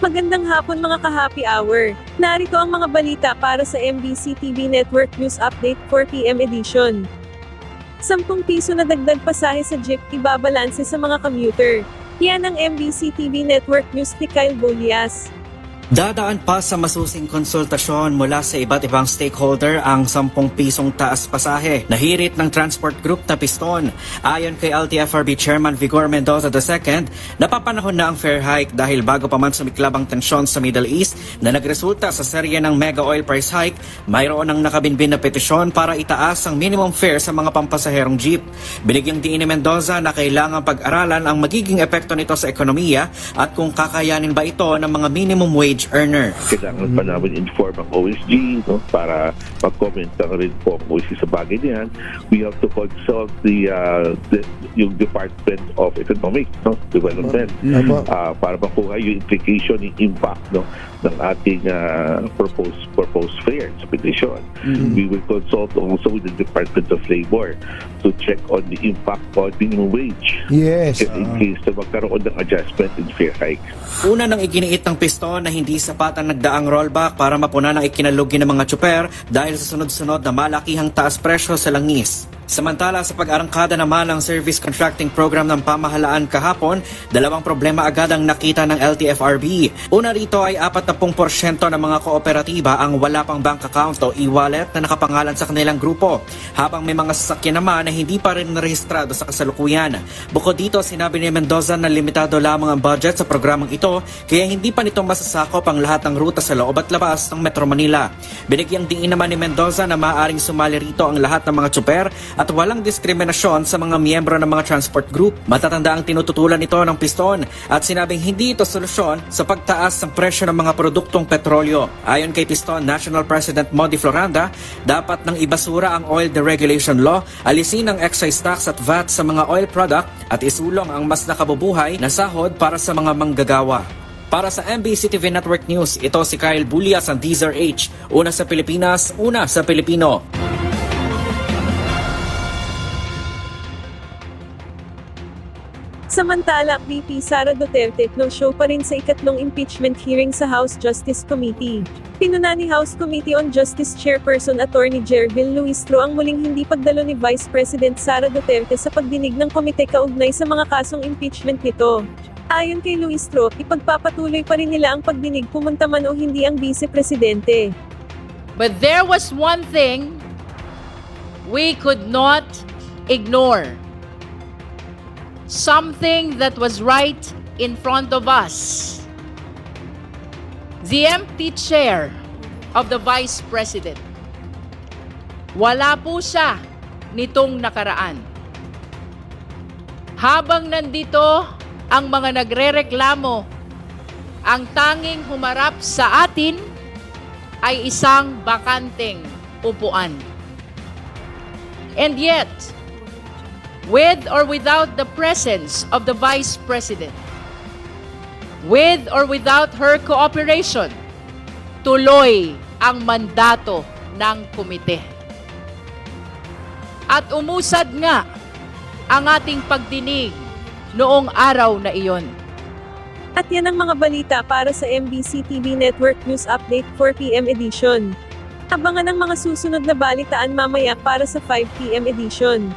Magandang hapon mga ka-happy hour. Narito ang mga balita para sa MBC TV Network News Update 4 PM edition. 10 piso na dagdag pasahe sa jeep ibabalanse sa mga commuter. Yan ang MBC TV Network News ni Kyle Bolias. Dadaan pa sa masusing konsultasyon mula sa iba't ibang stakeholder ang 10 pisong taas pasahe na hirit ng transport group na Piston. Ayon kay LTFRB Chairman Vigor Mendoza II, napapanahon na ang fare hike dahil bago pa man sumiklab ang tensyon sa Middle East na nagresulta sa serye ng mega oil price hike, mayroon ang nakabinbin na petisyon para itaas ang minimum fare sa mga pampasaherong jeep. Binigyang diin ni Mendoza na kailangan pag-aralan ang magiging epekto nito sa ekonomiya at kung kakayanin ba ito ng mga minimum wage earner. Kailangan pa namin inform ang OSG para mag-comment na rin po ang OSG sa bagay niyan. We have to consult yung Department of Economic Development para makuha yung implication, yung impact ng ating proposed fare sa petition. We will consult also with the Department of Labor to check on the impact on minimum wage. Yes. In case na magkaroon ng adjustment in fare hike. Una nang iginiit ng Piston na hindi sapat ang nagdaang rollback para mapunan ang ikinalugi ng mga tsuper dahil sa sunod-sunod na malakihang taas presyo sa langis. Samantala sa pag-arangkada naman ng service contracting program ng pamahalaan kahapon, dalawang problema agad ang nakita ng LTFRB. Una rito ay 40% ng mga kooperatiba ang wala pang bank account o e-wallet na nakapangalan sa kanilang grupo, habang may mga sasakyan naman na hindi pa rin narehistrado sa kasalukuyan. Bukod dito, sinabi ni Mendoza na limitado lamang ang budget sa programang ito, kaya hindi pa nito masasakop ang lahat ng ruta sa loob at labas ng Metro Manila. Binigyang diin naman ni Mendoza na maaaring sumali rito ang lahat ng mga tsuper at walang diskriminasyon sa mga miyembro ng mga transport group. Matatanda ang tinututulan ito ng Piston at sinabing hindi ito solusyon sa pagtaas ng presyo ng mga produktong petrolyo. Ayon kay Piston National President Modi Floranda, dapat nang ibasura ang Oil Deregulation Law, alisin ang excise tax at VAT sa mga oil product at isulong ang mas nakabubuhay na sahod para sa mga manggagawa. Para sa MBC TV Network News, ito si Kyle Bolias ang Deezer H. Una sa Pilipinas, una sa Pilipino. Samantala, VP Sara Duterte no-show pa rin sa ikatlong impeachment hearing sa House Justice Committee. Pinuna ni House Committee on Justice Chairperson Attorney Jervil Luistro ang muling hindi pagdalo ni Vice President Sara Duterte sa pagdinig ng komite kaugnay sa mga kasong impeachment nito. Ayon kay Luistro, ipagpapatuloy pa rin nila ang pagdinig pumunta man o hindi ang Vice Presidente. But there was one thing we could not ignore. Something that was right in front of us. The empty chair of the Vice President. Wala po siya nitong nakaraan. Habang nandito ang mga nagrereklamo, ang tanging humarap sa atin ay isang bakanteng upuan. And yet, with or without the presence of the Vice President, with or without her cooperation, tuloy ang mandato ng komite. At umusad nga ang ating pagdinig noong araw na iyon. At yan ang mga balita para sa MBC TV Network News Update 4 PM edition. Abangan ang mga susunod na balitaan mamaya para sa 5 PM edition.